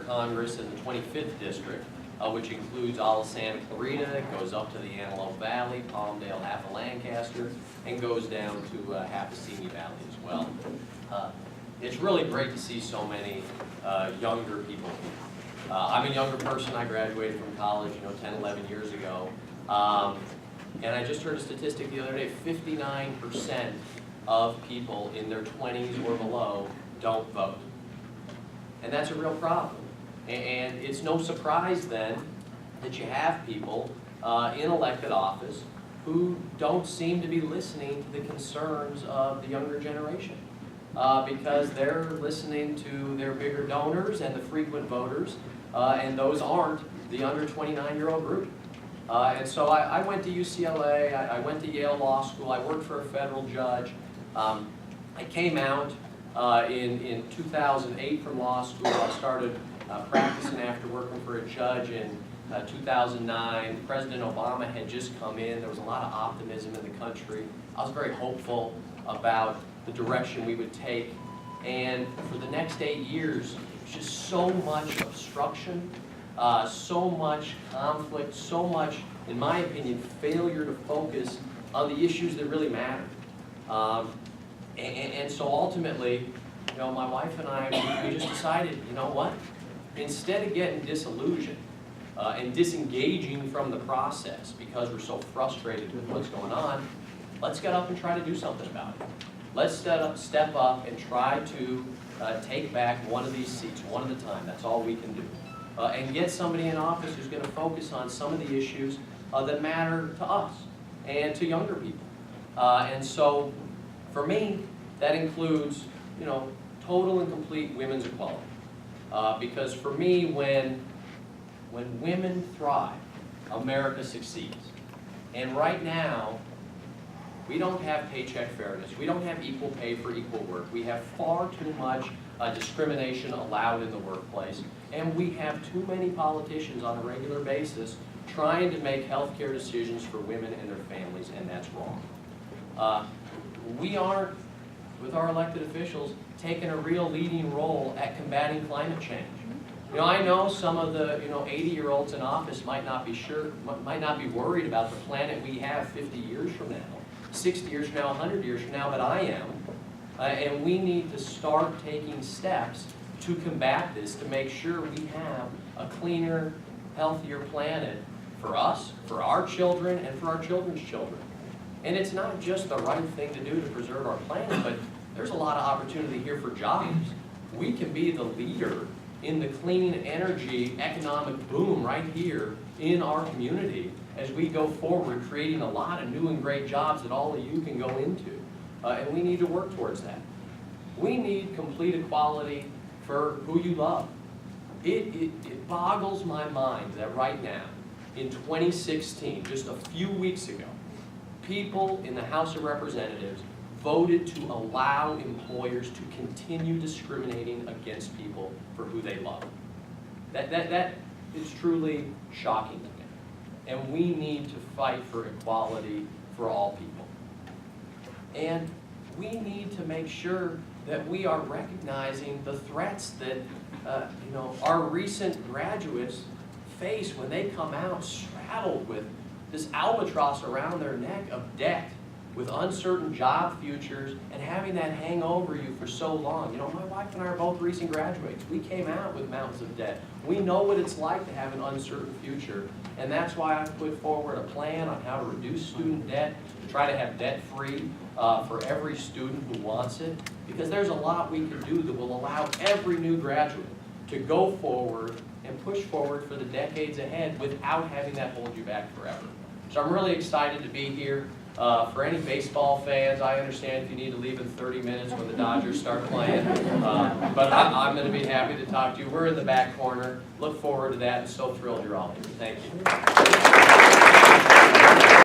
Congress in the 25th District, which includes all of Santa Clarita. It goes up to the Antelope Valley, Palmdale, half of Lancaster, and goes down to half of Simi Valley as well. It's really great to see so many younger people here. I'm a younger person. I graduated from college, 10, 11 years ago. And I just heard a statistic the other day, 59% of people in their 20s or below don't vote. And that's a real problem. And it's no surprise then that you have people in elected office who don't seem to be listening to the concerns of the younger generation. Because they're listening to their bigger donors and the frequent voters, and those aren't the under 29-year-old group. And so I went to UCLA, I went to Yale Law School, I worked for a federal judge. I came out in 2008 from law school. I started practicing after working for a judge in 2009. President Obama had just come in. There was a lot of optimism in the country. I was very hopeful about the direction we would take. And for the next 8 years, just so much obstruction, so much conflict, so much, in my opinion, failure to focus on the issues that really matter. And so ultimately, my wife and I, we just decided, you know what? Instead of getting disillusioned and disengaging from the process because we're so frustrated with what's going on, let's get up and try to do something about it. Let's step up and try to take back one of these seats, one at a time. That's all we can do. And get somebody in office who's going to focus on some of the issues that matter to us and to younger people. And so, for me, that includes, total and complete women's equality. Because for me, when women thrive, America succeeds. And right now, we don't have paycheck fairness. We don't have equal pay for equal work. We have far too much discrimination allowed in the workplace. And we have too many politicians on a regular basis trying to make healthcare decisions for women and their families, and that's wrong. We aren't, with our elected officials, taking a real leading role at combating climate change. I know some of the 80-year-olds in office might not be worried about the planet we have 50 years from now, 60 years from now, 100 years from now, but I am. And we need to start taking steps to combat this, to make sure we have a cleaner, healthier planet for us, for our children, and for our children's children. And it's not just the right thing to do to preserve our planet, but there's a lot of opportunity here for jobs. We can be the leader in the clean energy economic boom right here in our community as we go forward, creating a lot of new and great jobs that all of you can go into. And we need to work towards that. We need complete equality for who you love. It boggles my mind that right now, in 2016, just a few weeks ago, people in the House of Representatives voted to allow employers to continue discriminating against people for who they love. That is truly shocking to me. And we need to fight for equality for all people. And we need to make sure that we are recognizing the threats that our recent graduates face when they come out straddled with this albatross around their neck of debt, with uncertain job futures, and having that hang over you for so long. My wife and I are both recent graduates. We came out with mountains of debt. We know what it's like to have an uncertain future, and that's why I've put forward a plan on how to reduce student debt, to try to have debt-free for every student who wants it, because there's a lot we can do that will allow every new graduate to go forward and push forward for the decades ahead without having that hold you back forever. So I'm really excited to be here. For any baseball fans, I understand if you need to leave in 30 minutes when the Dodgers start playing, but I'm going to be happy to talk to you. We're in the back corner. Look forward to that, and so thrilled you're all here. Thank you.